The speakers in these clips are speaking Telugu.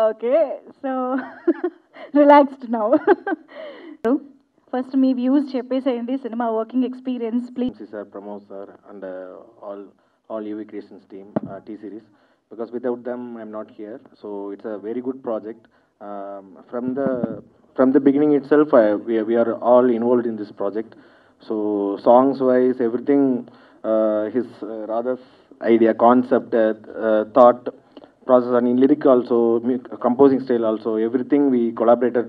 Okay, so relaxed now. First, me views చెప్పేసేయండి cinema working experience please. Sir, Pramod sir, and all UV Creations team, T series. Because without them, I'm not here. So it's a very good project. From the beginning itself, we are all involved in this project. So songs wise, everything, his Radha's idea, concept, thought process, and in lyric also, composing style also, everything we collaborated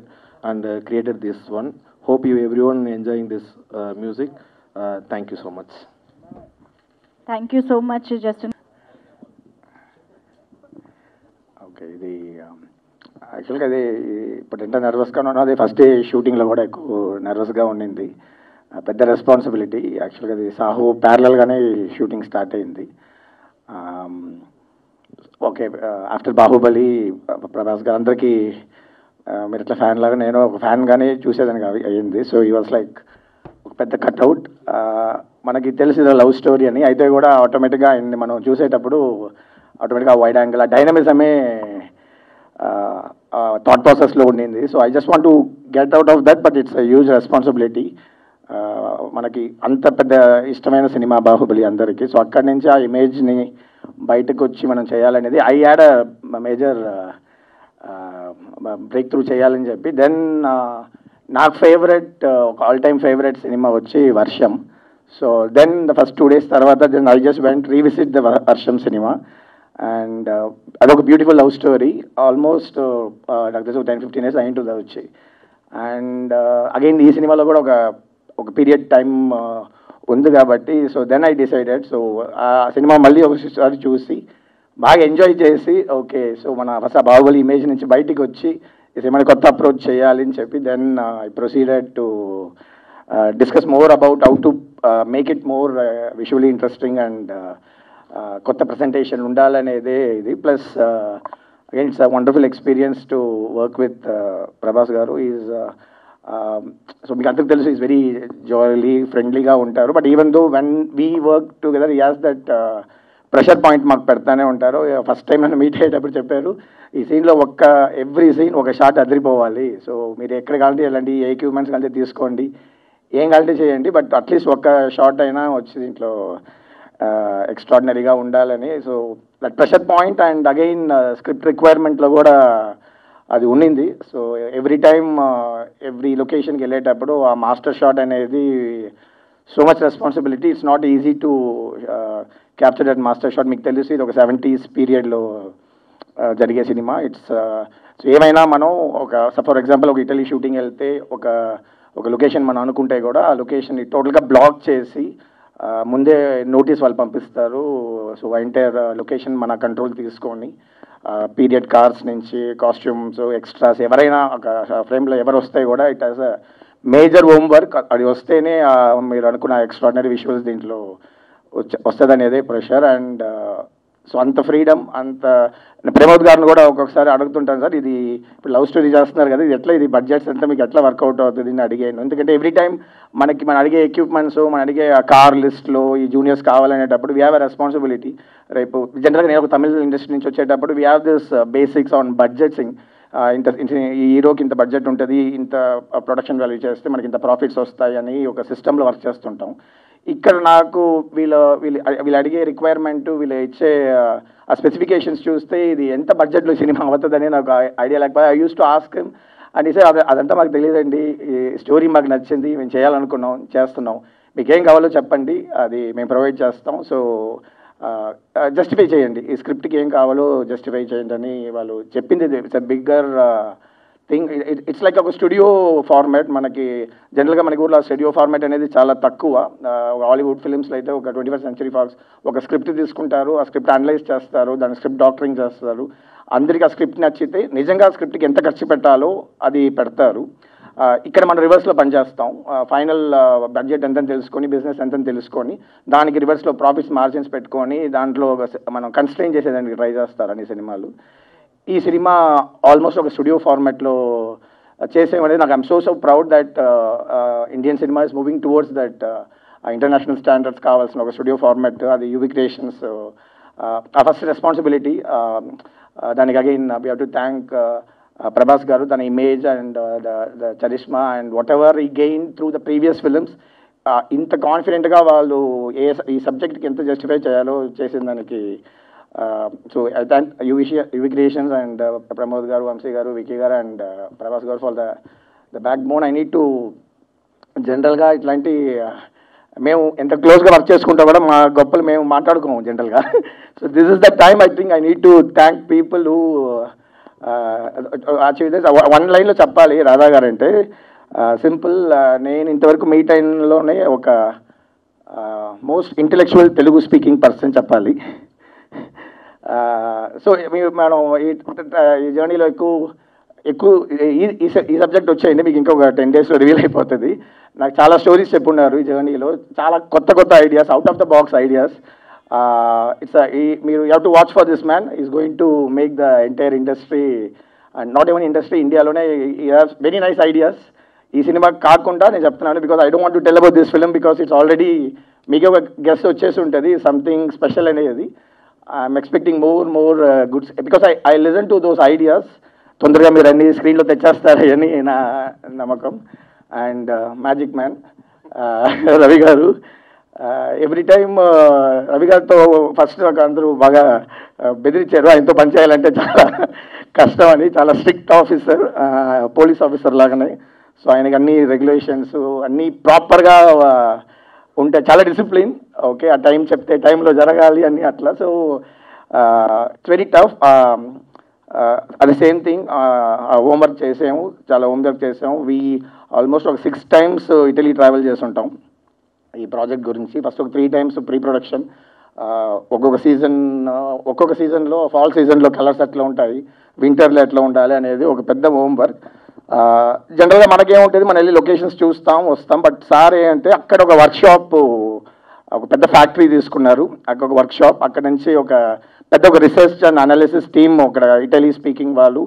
and created this one. Hope you everyone enjoying this music. Thank you so much. Thank you so much Justin. Okay, ఇది యాక్చువల్గా అది ఇప్పుడు ఎంత నర్వస్గా ఉన్నా అది ఫస్ట్ డే షూటింగ్లో కూడా ఎక్కువ నర్వస్గా ఉండింది. పెద్ద రెస్పాన్సిబిలిటీ. యాక్చువల్గా అది సాహు ప్యారలల్గానే షూటింగ్ స్టార్ట్ అయింది. ఓకే, ఆఫ్టర్ బాహుబలి ప్రభాస్ గారు అందరికీ మీరు ఇట్లా ఫ్యాన్ లాగా నేను ఒక ఫ్యాన్గానే చూసేదానికి అయ్యింది. సో ఈ వాజ్ లైక్ ఒక పెద్ద కట్అవుట్. మనకి తెలిసిన లవ్ స్టోరీ అని అయితే కూడా ఆటోమేటిక్గా ఆయన్ని మనం చూసేటప్పుడు ఆటోమేటిక్గా వైడ్ యాంగిల్ ఆ డైనమిజమే థాట్ ప్రాసెస్లో ఉండింది. So I just want to get out of that, but it's huge responsibility. మనకి అంత పెద్ద ఇష్టమైన సినిమా బాహుబలి అందరికీ. సో అక్కడి నుంచి ఆ ఇమేజ్ని బయటకు వచ్చి మనం చేయాలనేది I had a major break through చేయాలని చెప్పి. దెన్ నాకు ఫేవరెట్ ఒక ఆల్ టైమ్ ఫేవరెట్ సినిమా వచ్చి వర్షం. So then the first 2 days తర్వాత then I just went revisit the Varsham సినిమా. అండ్ అదొక బ్యూటిఫుల్ లవ్ స్టోరీ. ఆల్మోస్ట్ నాకు తెలిసి 10-15 years అయింటుంది అది వచ్చి. అండ్ అగైన్ ఈ సినిమాలో కూడా ఒక పీరియడ్ టైం ఉంది కాబట్టి so then I decided. So ఆ సినిమా మళ్ళీ ఒకసారి చూసి బాగా ఎంజాయ్ చేసి ఓకే సో మన ఫస్ట్ బాహుబలి ఇమేజ్ నుంచి బయటికి వచ్చి ఈ సినిమాని కొత్త అప్రోచ్ చేయాలి అని చెప్పి then I proceeded to discuss more about how to make it more visually interesting and కొత్త ప్రజెంటేషన్ ఉండాలనేదే ఇది. Plus again it's a wonderful experience to work with Prabhas garu. Is so మీకు అందరికి తెలుసు ఈజ్ వెరీ జాయ్లీ ఫ్రెండ్లీగా ఉంటారు. But even though when we work together he has that pressure point మాకు పెడతానే ఉంటారు. ఫస్ట్ టైం నన్ను మీట్ అయ్యేటప్పుడు చెప్పారు ఈ సీన్లో ఎవ్రీ సీన్ ఒక షాట్ అదిరిపోవాలి. సో మీరు ఎక్కడ కావాలంటే వెళ్ళండి, ఏ ఎక్విప్మెంట్స్ కావాలంటే తీసుకోండి, ఏం కావాలంటే చేయండి, బట్ అట్లీస్ట్ ఒక్క షాట్ అయినా వచ్చి దీంట్లో ఎక్స్ట్రాడినరీగా ఉండాలని. So that pressure point and again script రిక్వైర్మెంట్లో కూడా అది ఉండింది. సో ఎవ్రీ టైమ్ ఎవ్రీ లొకేషన్కి వెళ్ళేటప్పుడు ఆ మాస్టర్ షాట్ అనేది so much responsibility. It's not easy to capture that master shot. మీకు తెలుసు ఇది ఒక 70s పీరియడ్లో జరిగే సినిమా. ఇట్స్ సో ఏమైనా మనం ఫర్ ఎగ్జాంపుల్ ఒక ఇటలీ షూటింగ్ వెళ్తే ఒక లొకేషన్ మనం అనుకుంటే కూడా ఆ లొకేషన్ని టోటల్గా బ్లాక్ చేసి ముందే నోటీస్ వాళ్ళు పంపిస్తారు. సో ఎంటైర్ లొకేషన్ మన కంట్రోల్ తీసుకొని పీరియడ్ కార్స్ నుంచి కాస్ట్యూమ్స్ ఎక్స్ట్రాస్ ఎవరైనా ఒక ఫ్రేమ్లో ఎవరు వస్తే కూడా it has a major homework. అది వస్తేనే మీరు అనుకున్న ఎక్స్ట్రాడినరీ విజువల్స్ దీంట్లో వస్తుంది అనేదే ప్రెషర్. అండ్ సో అంత ఫ్రీడమ్ అంత ప్రమోద్ గారిని కూడా ఒక్కొక్కసారి అడుగుతుంటాను సార్ ఇది ఇప్పుడు లవ్ స్టోరీ చేస్తున్నారు కదా ఇది బడ్జెట్స్ అంతా మీకు ఎట్లా వర్కౌట్ అవుతుంది అని అడిగాను. ఎందుకంటే ఎవ్రీ టైం మనం అడిగే ఎక్విప్మెంట్స్ మనం అడిగే కార్ లిస్ట్లో ఈ జూనియర్స్ కావాలనేటప్పుడు వీ హ్యావ్ ఎ రెస్పాన్సిబిలిటీ. రేపు జనరల్గా నేను ఒక తమిళ ఇండస్ట్రీ నుంచి వచ్చేటప్పుడు we have this basics on బడ్జెట్సింగ్. ఈ హీరోకి ఇంత బడ్జెట్ ఉంటుంది, ఇంత ప్రొడక్షన్ వాల్యూ చేస్తే మనకి ఇంత ప్రాఫిట్స్ వస్తాయి అని ఒక సిస్టంలో వర్క్ చేస్తుంటాం. ఇక్కడ నాకు వీళ్ళు అడిగే రిక్వైర్మెంట్ వీళ్ళు ఇచ్చే ఆ స్పెసిఫికేషన్స్ చూస్తే ఇది ఎంత బడ్జెట్లో సినిమా అవుతుందని నాకు ఐడియా లేకపోతే I use to ask him and ఈసే అదంతా మాకు తెలియదండి, ఈ స్టోరీ మాకు నచ్చింది, మేము చేస్తున్నాం, మీకేం కావాలో చెప్పండి అది మేము ప్రొవైడ్ చేస్తాం. సో జస్టిఫై చేయండి, ఈ స్క్రిప్ట్కి ఏం కావాలో జస్టిఫై చేయండి అని వాళ్ళు చెప్పింది. It's a bigger thing. It's like ఒక స్టూడియో ఫార్మాట్. మనకి జనరల్గా మనకి ఊర్లో స్టూడియో ఫార్మాట్ అనేది చాలా తక్కువ. హాలీవుడ్ ఫిల్మ్స్లో అయితే ఒక 21st Century Fox ఒక స్క్రిప్ట్ తీసుకుంటారు, ఆ స్క్రిప్ట్ అనలైజ్ చేస్తారు, దాని స్క్రిప్ట్ డాక్టరింగ్ చేస్తారు, అందరికీ ఆ స్క్రిప్ట్ నచ్చితే నిజంగా ఆ స్క్రిప్ట్కి ఎంత ఖర్చు పెట్టాలో అది పెడతారు. ఇక్కడ మనం రివర్స్లో పనిచేస్తాం. ఫైనల్ బడ్జెట్ ఎంతని తెలుసుకొని బిజినెస్ ఎంతని తెలుసుకొని దానికి రివర్స్లో ప్రాఫిట్స్ మార్జిన్స్ పెట్టుకొని దాంట్లో మనం కన్స్ట్రెయిన్ చేసేదానికి ట్రై చేస్తారు అన్ని సినిమాలు. ఈ సినిమా ఆల్మోస్ట్ ఒక స్టూడియో ఫార్మాట్లో చేసేమనేది నాకు I'm so proud that Indian cinema is moving towards that international standards కావాల్సిన ఒక స్టూడియో ఫార్మాట్. అది యూవీ క్రియేషన్స్ ఆ ఫస్ట్ రెస్పాన్సిబిలిటీ. దానికి again we have to thank Prabhas garu, తన image and the charisma and whatever he gain through the previous films. ఇంత కాన్ఫిడెంట్గా వాళ్ళు ఈ సబ్జెక్ట్కి ఎంత జస్టిఫై చేయాలో చేసిన దానికి. So I thank UV creations and Pramod గారు, వంశీ గారు, వికీ గారు అండ్ ప్రభాస్ గారు for the back bone. I need to జనరల్గా ఇట్లాంటి మేము ఎంత క్లోజ్గా వర్క్ చేసుకుంటా కూడా మా గొప్పలు మేము మాట్లాడుకోము జనరల్గా. So this is the time I think I need to thank people who achieve this. One లైన్లో చెప్పాలి రాధా గారు అంటే సింపుల్. నేను ఇంతవరకు మీ టైంలోనే ఒక most intellectual Telugu speaking person చెప్పాలి. సో మనం ఈ జర్నీలో ఎక్కువ ఈ సబ్జెక్ట్ వచ్చేయండి, మీకు ఇంకొక 10 daysలో రివీల్ అయిపోతుంది. నాకు చాలా స్టోరీస్ చెప్పున్నారు ఈ జర్నీలో, చాలా కొత్త ideas, out of the box ideas. మీరు you have to watch for this man. He's going to make the entire industry and not even industry, ఇండియాలోనే వెరీ నైస్ ఐడియాస్. ఈ సినిమా కాకుండా నేను చెప్తున్నాను because I don't want to tell about this film because it's already మీకు ఒక గెస్ట్ వచ్చేసి ఉంటుంది సంథింగ్ స్పెషల్ అనేది. I'm expecting more goods because I listen to those ideas. తొందరగా మీరు అన్ని స్క్రీన్లో తెచ్చేస్తారని నా నమ్మకం. అండ్ మ్యాజిక్ మ్యాన్ రవి గారు, ఎవ్రీ టైమ్ రవి గారితో ఫస్ట్ నాకు అందరూ బాగా బెదిరించారు ఆయనతో పనిచేయాలంటే చాలా కష్టం అని. చాలా స్ట్రిక్ట్ ఆఫీసర్, పోలీస్ ఆఫీసర్ లాగానే. సో ఆయనకి అన్ని రెగ్యులేషన్స్ అన్నీ ప్రాపర్గా ఉంటే చాలా డిసిప్లిన్. ఓకే, ఆ టైం చెప్తే టైంలో జరగాలి అని అట్లా. So it's very tough. అది సేమ్ థింగ్, హోంవర్క్ చేసాము, చాలా హోంవర్క్ చేసాము. ఆల్మోస్ట్ ఒక 6 times ఇటలీ ట్రావెల్ చేసి ఉంటాం ఈ ప్రాజెక్ట్ గురించి. ఫస్ట్ ఒక 3 times ప్రీ ప్రొడక్షన్. ఒక్కొక్క సీజన్లో ఫాల్ సీజన్లో కలర్స్ ఎట్లా ఉంటాయి, వింటర్లో ఎట్లా ఉండాలి అనేది ఒక పెద్ద హోంవర్క్. జనరల్గా మనకేముంటుంది, మనం వెళ్ళి లొకేషన్స్ చూస్తాం వస్తాం. బట్ సార్ ఏంటంటే అక్కడ ఒక వర్క్షాప్, ఒక పెద్ద ఫ్యాక్టరీ తీసుకున్నారు, అక్కడ ఒక వర్క్షాప్, అక్కడ నుంచి ఒక రీసెర్చ్ అండ్ అనాలిసిస్ టీమ్, అక్కడ ఇటలీ స్పీకింగ్ వాళ్ళు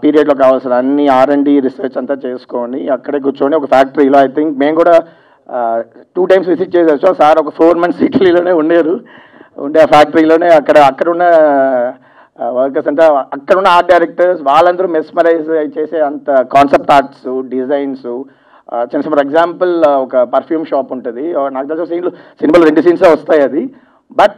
పీరియడ్లో కావాల్సిన అన్ని R&D రీసెర్చ్ అంతా చేసుకొని అక్కడే కూర్చొని ఒక ఫ్యాక్టరీలో, ఐ థింక్ మేము కూడా 2 times విజిట్ చేసి సార్ ఒక 4 months ఇటలీలోనే ఉండే ఆ ఫ్యాక్టరీలోనే. అక్కడ ఉన్న వర్కర్స్ అంటే అక్కడ ఉన్న ఆర్ట్ డైరెక్టర్స్ వాళ్ళందరూ మెస్మరైజ్ చేసే అంత కాన్సెప్ట్ ఆర్ట్స్, డిజైన్స్. చిన్న ఫర్ ఎగ్జాంపుల్ ఒక పర్ఫ్యూమ్ షాప్ ఉంటుంది, నాకు తెలిసిన సినిమాలో 2 scenes వస్తాయి అది. బట్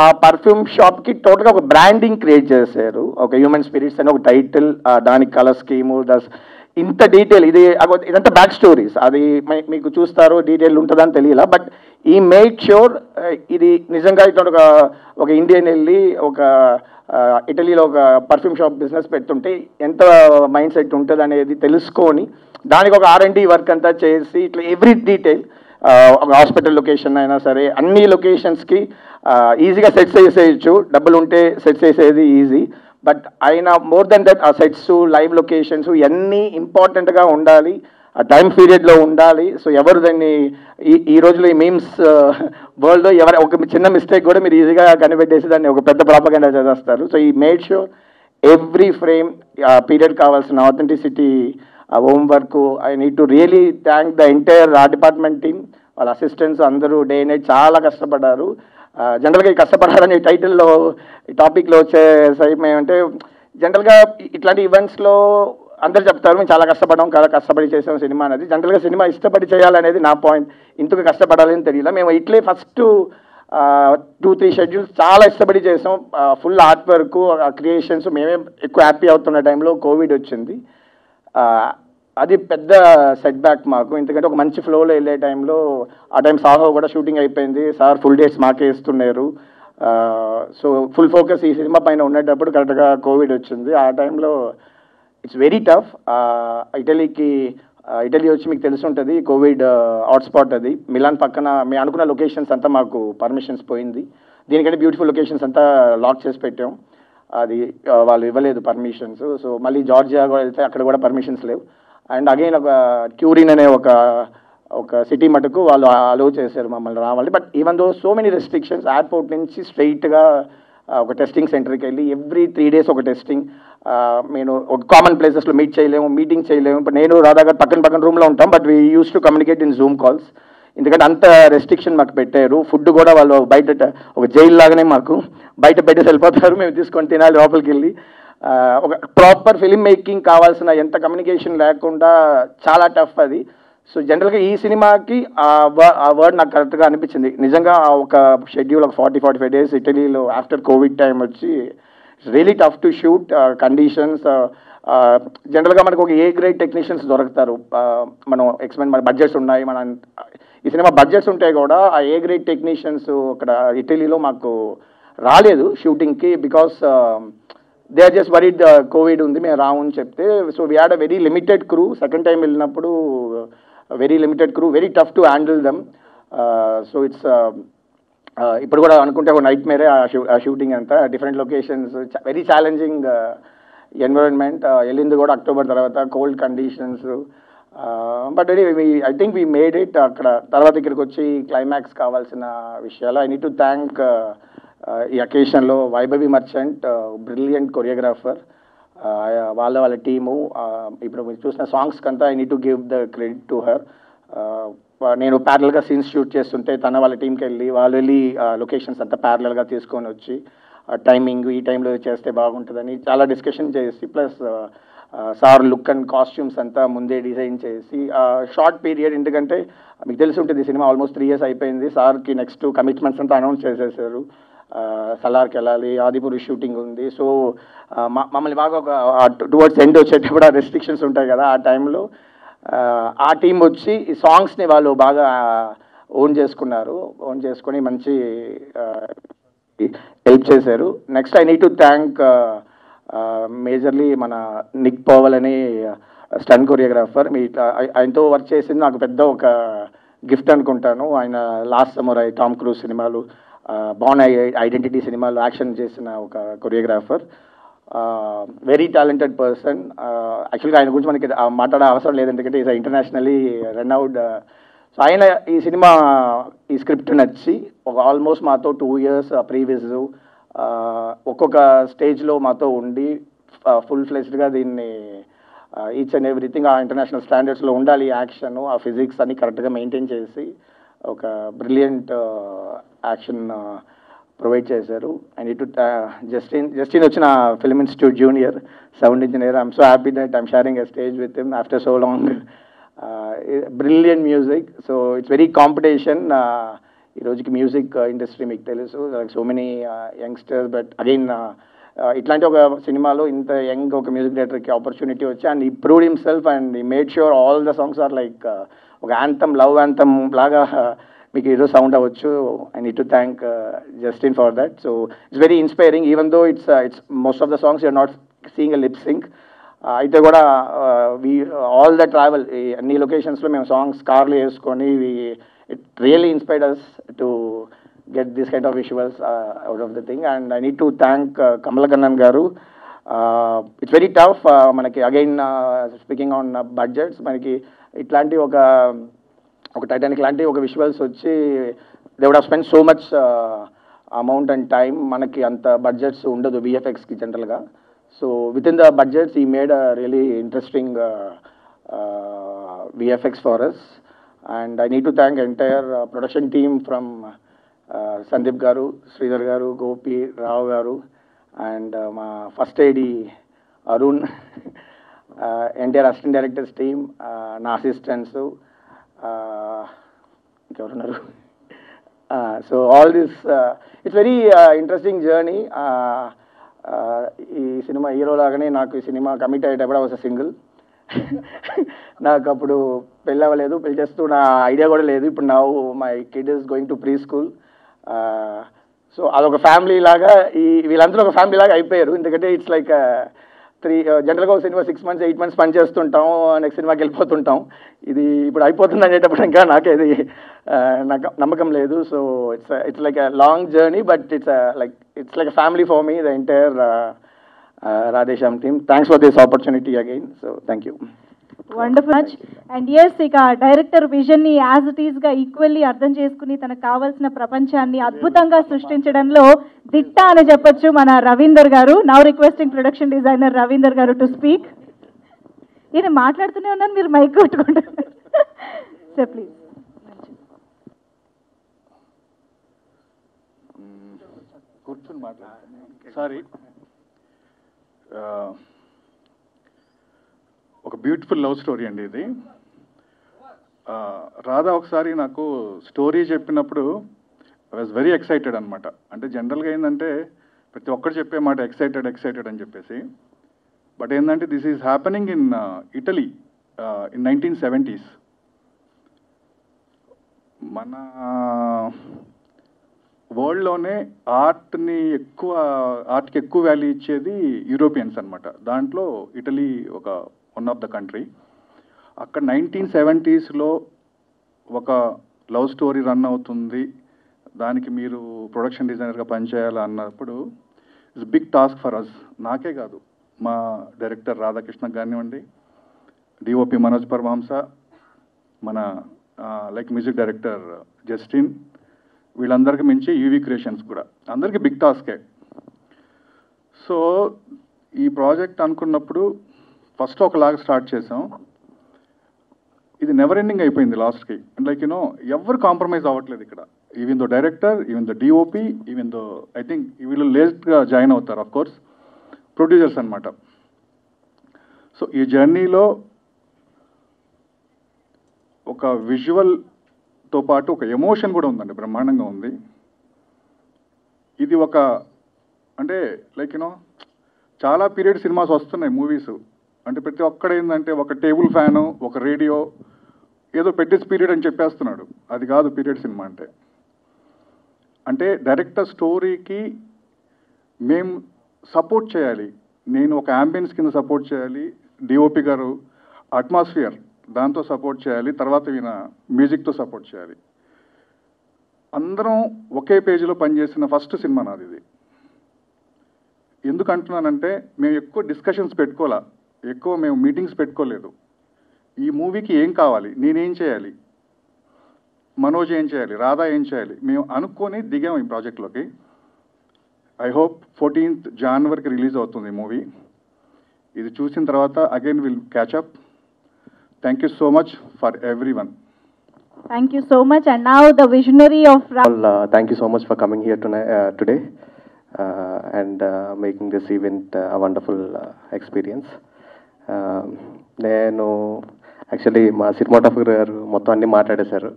ఆ పర్ఫ్యూమ్ షాప్కి టోటల్గా ఒక బ్రాండింగ్ క్రియేట్ చేశారు, ఒక హ్యూమన్ స్పిరిట్స్ అని ఒక టైటిల్, దానికి కలర్ స్కీము, ఇంత డీటెయిల్. ఇదంతా బ్యాక్ స్టోరీస్, అది మీకు చూస్తారు డీటెయిల్ ఉంటుందని తెలియలా. బట్ ఈ మేడ్ ష్యూర్ ఇది నిజంగా ఇట్లా ఒక ఇండియన్ వెళ్ళి ఒక ఇటలీలో ఒక పర్ఫ్యూమ్ షాప్ బిజినెస్ పెడుతుంటే ఎంత మైండ్ సెట్ ఉంటుంది అనేది తెలుసుకొని దానికి ఒక R&D వర్క్ అంతా చేసి ఇట్లా ఎవ్రీ డీటెయిల్, ఒక హాస్పిటల్ లొకేషన్ అయినా సరే అన్ని లొకేషన్స్కి ఈజీగా సెట్స్ వేసేయచ్చు, డబ్బులు ఉంటే సెట్స్ వేసేది ఈజీ. బట్ అయినా మోర్ దెన్ దట్ ఆ సెట్స్, లైవ్ లొకేషన్స్ ఇవన్నీ ఇంపార్టెంట్గా ఉండాలి, ఆ టైం పీరియడ్లో ఉండాలి. సో ఎవరు దాన్ని ఈ రోజులో ఈ మీమ్స్ వరల్డ్లో ఒక చిన్న మిస్టేక్ కూడా మీరు ఈజీగా కనిపెట్టేసి దాన్ని ఒక పెద్ద ప్రాపగండా చేస్తారు. సో ఈ made sure every frame period కావాల్సిన ఆథెంటిసిటీ, ఆ homework. I need to really thank the entire art department team, వాళ్ళ అసిస్టెంట్స్ అందరూ డే నైట్ చాలా కష్టపడ్డారు. జనరల్గా ఈ కష్టపడాలని టైటిల్లో ఈ టాపిక్లో వచ్చే ఏమంటే జనరల్గా ఇట్లాంటి ఈవెంట్స్లో అందరు చెప్తారు మేము చాలా కష్టపడి చేసాం సినిమా అనేది. జనరల్గా సినిమా ఇష్టపడి చేయాలనేది నా పాయింట్. ఇంతకు కష్టపడాలని తెలియదు. మేము ఇట్లే ఫస్ట్ 2-3 schedules చాలా ఇష్టపడి చేసాం, ఫుల్ ఆర్ట్ వర్క్, క్రియేషన్స్. మేమే ఎక్కువ హ్యాపీ అవుతున్న టైంలో కోవిడ్ వచ్చింది. అది పెద్ద సెట్ బ్యాక్ మాకు, ఎందుకంటే ఒక మంచి ఫ్లోలో వెళ్ళే టైంలో ఆ టైం సాహో కూడా షూటింగ్ అయిపోయింది, సార్ ఫుల్ డేట్స్ మాకే ఇస్తున్నారు. సో ఫుల్ ఫోకస్ ఈ సినిమా పైన ఉండేటప్పుడు కరెక్ట్గా కోవిడ్ వచ్చింది. ఆ టైంలో ఇట్స్ వెరీ టఫ్. ఇటలీ వచ్చి మీకు తెలిసి ఉంటుంది కోవిడ్ హాట్స్పాట్ అది. మిలాన్ పక్కన మేము అనుకున్న లొకేషన్స్ అంతా మాకు పర్మిషన్స్ పోయింది. దీనికంటే బ్యూటిఫుల్ లొకేషన్స్ అంతా లాక్ చేసి పెట్టాం, అది వాళ్ళు ఇవ్వలేదు పర్మిషన్స్. సో మళ్ళీ జార్జియా కూడా వెళ్తే అక్కడ కూడా పర్మిషన్స్ లేవు. అండ్ అగైన్ ఒక ట్యూరిన్ అనే ఒక సిటీ మటుకు వాళ్ళు అలో చేశారు మమ్మల్ని రావాలి. But even though so many restrictions, airport నుంచి స్ట్రైట్గా ఒక టెస్టింగ్ సెంటర్కి వెళ్ళి ఎవ్రీ 3 days ఒక టెస్టింగ్. నేను ఒక కామన్ ప్లేసెస్లో మీట్ చేయలేము, మీటింగ్ చేయలేము. ఇప్పుడు నేను రాధా గారు పక్కన రూమ్లో ఉంటాం, but we use to communicate in Zoom calls. ఎందుకంటే అంత రెస్ట్రిక్షన్ మాకు పెట్టారు. ఫుడ్ కూడా వాళ్ళు బయట ఒక జైలు లాగానే మాకు బయట పెట్టేసి వెళ్ళిపోతారు, మేము తీసుకొని తినాలి లోపలికి వెళ్ళి. ఒక ప్రాపర్ ఫిలిం మేకింగ్ కావాల్సిన ఎంత కమ్యూనికేషన్ లేకుండా చాలా టఫ్ అది. సో జనరల్గా ఈ సినిమాకి ఆ వర్డ్ నాకు కరెక్ట్గా అనిపించింది. నిజంగా ఒక షెడ్యూల్ ఒక 40-45 డేస్ ఇటలీలో ఆఫ్టర్ కోవిడ్ టైం వచ్చి really tough to shoot conditions. జనరల్గా మనకు ఒక ఏ గ్రేడ్ టెక్నీషియన్స్ దొరుకుతారు, మనం ఎక్స్పెండ్ మన బడ్జెట్స్ ఉన్నాయి, మన ఈ సినిమా బడ్జెట్స్ ఉంటాయి కూడా ఆ ఏ గ్రేడ్ టెక్నీషియన్స్ అక్కడ ఇటలీలో మాకు రాలేదు షూటింగ్కి. Because they are just worried COVID ఉంది, మేము రామని చెప్తే. So we had a very limited crew. Second time వెళ్ళినప్పుడు very limited crew, very tough to handle them. So it's ఇప్పుడు కూడా అనుకుంటే ఒక నైట్ మేరే ఆ షూటింగ్ అంతా. Different locations, very challenging environment. వెళ్ళింది కూడా అక్టోబర్ తర్వాత, cold conditions. But I think we made it. అక్కడ తర్వాత ఇక్కడికి వచ్చి క్లైమాక్స్ కావాల్సిన విషయాలు. ఐ నీడ్ టు థ్యాంక్ ఈ అకేషన్లో వైభవి మర్చెంట్, బ్రిలియంట్ కొరియోగ్రాఫర్, వాళ్ళ టీము. ఇప్పుడు మీరు చూసిన సాంగ్స్కి అంతా I need to give the credit to her. నేను ప్యారల్గా సీన్స్ షూట్ చేస్తుంటే వాళ్ళ టీంకి వెళ్ళి లొకేషన్స్ అంతా ప్యారల్గా తీసుకొని వచ్చి టైమింగ్ ఈ టైంలో చేస్తే బాగుంటుందని చాలా డిస్కషన్ చేసి, plus sir look and costumes అంతా ముందే డిజైన్ చేసి షార్ట్ పీరియడ్. ఎందుకంటే మీకు తెలిసి ఉంటుంది సినిమా ఆల్మోస్ట్ 3 years అయిపోయింది. సార్కి నెక్స్ట్ కమిట్మెంట్స్ అంతా అనౌన్స్ చేసేసారు. సలార్కి వెళ్ళాలి, ఆదిపురి షూటింగ్ ఉంది. సో మమ్మల్ని బాగా ఒక టువర్డ్స్ ఎండ్ వచ్చేటప్పుడు ఆ రెస్ట్రిక్షన్స్ ఉంటాయి కదా, ఆ టైంలో ఆ టీం వచ్చి ఈ సాంగ్స్ని వాళ్ళు బాగా ఓన్ చేసుకొని మంచి హెల్ప్ చేశారు. Next I need to thank majorly మన నిక్ పవల్ అని స్టన్ కొరియోగ్రాఫర్. ఆయనతో వర్క్ చేసింది నాకు పెద్ద ఒక గిఫ్ట్ అనుకుంటాను. ఆయన లాస్ట్ సమురాయ్, టామ్ క్రూజ్ సినిమాలు, బార్న్ ఐడెంటిటీ సినిమాలు యాక్షన్ చేసిన ఒక కొరియోగ్రాఫర్. Very talented person. యాక్చువల్గా ఆయన గురించి మనకి మాట్లాడే అవసరం లేదు, ఎందుకంటే ఈజ్ ఇంటర్నేషనలీ రెనౌడ్. సో ఆయన ఈ సినిమా ఈ స్క్రిప్ట్ నచ్చి ఒక ఆల్మోస్ట్ మాతో 2 years ప్రీవియస్ ఒక్కొక్క స్టేజ్లో మాతో ఉండి ఫుల్ ఫ్లెజ్డ్గా దీన్ని ఈచ్ అండ్ ఎవ్రీథింగ్ ఆ ఇంటర్నేషనల్ స్టాండర్డ్స్లో ఉండాలి, యాక్షన్ ఆ ఫిజిక్స్ అన్ని కరెక్ట్గా మెయింటైన్ చేసి ఒక బ్రిలియంట్ యాక్షన్ ప్రొవైడ్ చేశారు. ఐ నీడ్ టు జస్టిన్ వచ్చిన film institute junior sound engineer. I'm so happy that I'm sharing a stage with him after so long. Brilliant music. So it's very competition ఈ రోజుకి మ్యూజిక్ ఇండస్ట్రీ, మీకు తెలుసు, so many youngsters. But again ఇట్లాంటి ఒక సినిమాలో ఇంత యంగ్ ఒక మ్యూజిక్ డైరెక్టర్కి ఆపర్చునిటీ వచ్చి and he proved himself and he made sure all the songs are like ఒక యాంథమ్, లవ్ యాంథమ్ లాగా మీకు ఈరోజు సౌండ్ అవ్వచ్చు. I need to thank Justin for that. So it's very inspiring even though it's most of the songs you're not seeing a lip sync. అయితే కూడా ఆల్ ద ట్రావెల్ అన్ని లొకేషన్స్లో మేము సాంగ్స్ కార్లు వేసుకొని it really inspired us to get this kind of visuals out of the thing. And I need to thank Kamalakannan garu. It's very tough మనకి అగైన్ స్పీకింగ్ ఆన్ బడ్జెట్స్, మనకి ఇట్లాంటి ఒక టైటానిక్ లాంటి ఒక విజువల్స్ వచ్చి they would have spend so much amount and time. మనకి అంత బడ్జెట్స్ ఉండదు విఎఫ్ఎక్స్కి జనరల్గా. So within the budgets he made a really interesting VFX for us. And I need to thank entire production team from Sandeep garu, Sridhar garu, Gopi, Rao garu, and మా first AD Arun, entire assistant directors team, నా అసిస్టెంట్స్, ఇంకెవరున్నారు. So all this it's very interesting journey. ఈ సినిమా హీరో లాగానే నాకు ఈ సినిమా కమిట్ అయ్యేటప్పుడు వాజ్ సింగిల్. నాకు అప్పుడు పెళ్ళి అవ్వలేదు, పెళ్ళి చేస్తూ నా ఐడియా కూడా లేదు. ఇప్పుడు నా my kid is going to pre school. So అదొక ఫ్యామిలీ లాగా వీళ్ళందరూ ఒక ఫ్యామిలీ లాగా అయిపోయారు. ఎందుకంటే ఇట్స్ లైక్ జనరల్గా ఒక సినిమా 6 months 8 months పని చేస్తుంటాం, నెక్స్ట్ సినిమాకి వెళ్ళిపోతుంటాం. ఇది ఇప్పుడు అయిపోతుంది అనేటప్పుడు ఇంకా నాకేది నాకు నమ్మకం లేదు. So it's like a long journey, but it's like a family for me, the entire Radhe Shyam team. Thanks for this opportunity again. So thank you. Wonderful much. And yes, ఇక డైరెక్టర్ విజన్ని యాజ్ ఇట్ ఈస్గా ఈక్వల్లీ అర్థం చేసుకుని తనకు కావాల్సిన ప్రపంచాన్ని అద్భుతంగా సృష్టించడంలో దిట్ట అని చెప్పొచ్చు మన రవీందర్ గారు. Now requesting production designer Ravinder గారు టు స్పీక్. ఇది మాట్లాడుతూనే ఉన్నాను, మీరు మైక్ కొట్టుకుంటారు. Sir please. సారీ, ఒక బ్యూటిఫుల్ లవ్ స్టోరీ అండి ఇది. రాధా ఒకసారి నాకు స్టోరీ చెప్పినప్పుడు ఐ వాజ్ వెరీ ఎక్సైటెడ్ అనమాట. అంటే జనరల్గా ఏంటంటే ప్రతి ఒక్కరు చెప్పే మాట ఎక్సైటెడ్ అని చెప్పేసి. బట్ ఏంటంటే this is happening in Italy in 1970s. మన వరల్డ్లోనే ఆర్ట్కి ఎక్కువ వాల్యూ ఇచ్చేది యూరోపియన్స్ అనమాట. దాంట్లో ఇటలీ ఒక వన్ ఆఫ్ ద కంట్రీ. అక్కడ 1970sలో ఒక లవ్ స్టోరీ రన్ అవుతుంది, దానికి మీరు ప్రొడక్షన్ డిజైనర్గా పనిచేయాలి అన్నప్పుడు it's big task for us. నాకే కాదు, మా డైరెక్టర్ రాధాకృష్ణ కానివ్వండి, డిఓపి మనోజ్ పరమహంస, మన లైక్ మ్యూజిక్ డైరెక్టర్ జస్టిన్, వీళ్ళందరికీ మించి యూవీ క్రియేషన్స్ కూడా అందరికీ బిగ్ టాస్కే. సో ఈ ప్రాజెక్ట్ అనుకున్నప్పుడు ఫస్ట్ ఒకలాగా స్టార్ట్ చేసాం. ఇది నెవర్ ఎండింగ్ అయిపోయింది లాస్ట్కి. అండ్ లైక్ యూనో ఎవరు కాంప్రమైజ్ అవ్వట్లేదు ఇక్కడ. Even though director, even though DOP, even though I think వీళ్ళు లేట్గా జాయిన్ అవుతారు, ఆఫ్ కోర్స్ ప్రొడ్యూసర్స్ అనమాట. సో ఈ జర్నీలో ఒక విజువల్తో పాటు ఒక ఎమోషన్ కూడా ఉందండి, బ్రహ్మాండంగా ఉంది. ఇది ఒక అంటే లైక్ యూనో చాలా పీరియడ్ సినిమాస్ వస్తున్నాయి మూవీస్. అంటే ప్రతి ఒక్కడేందంటే ఒక టేబుల్ ఫ్యాను, ఒక రేడియో, ఏదో పెట్టేసి పీరియడ్ అని చెప్పేస్తున్నాడు. అది కాదు పీరియడ్ సినిమా అంటే. అంటే డైరెక్టర్ స్టోరీకి మేము సపోర్ట్ చేయాలి. నేను ఒక యాంబియన్స్ కింద సపోర్ట్ చేయాలి, డిఓపి గారు అట్మాస్ఫియర్ దాంతో సపోర్ట్ చేయాలి, తర్వాత ఈయన మ్యూజిక్తో సపోర్ట్ చేయాలి. అందరం ఒకే పేజీలో పనిచేసిన ఫస్ట్ సినిమా నాది ఇది. ఎందుకు అంటున్నానంటే మేము ఎక్కువ డిస్కషన్స్ పెట్టుకోలే, ఎక్కువ మేము మీటింగ్స్ పెట్టుకోలేదు. ఈ మూవీకి ఏం కావాలి, నేనేం చేయాలి, మనోజ్ ఏం చేయాలి, రాధా ఏం చేయాలి, మేము అనుకొని దిగాం ఈ ప్రాజెక్ట్లోకి. I hope 14th January release అవుతుంది ఈ మూవీ. ఇది చూసిన తర్వాత again will catch up. Thank you so much for everyone. Thank you so much. And now the visionary of Thank you so much for coming here today and making this event a wonderful experience. నేను యాక్చువల్లీ మా సినిమాటోగ్రఫర్ గారు మొత్తం అన్నీ మాట్లాడేశారు.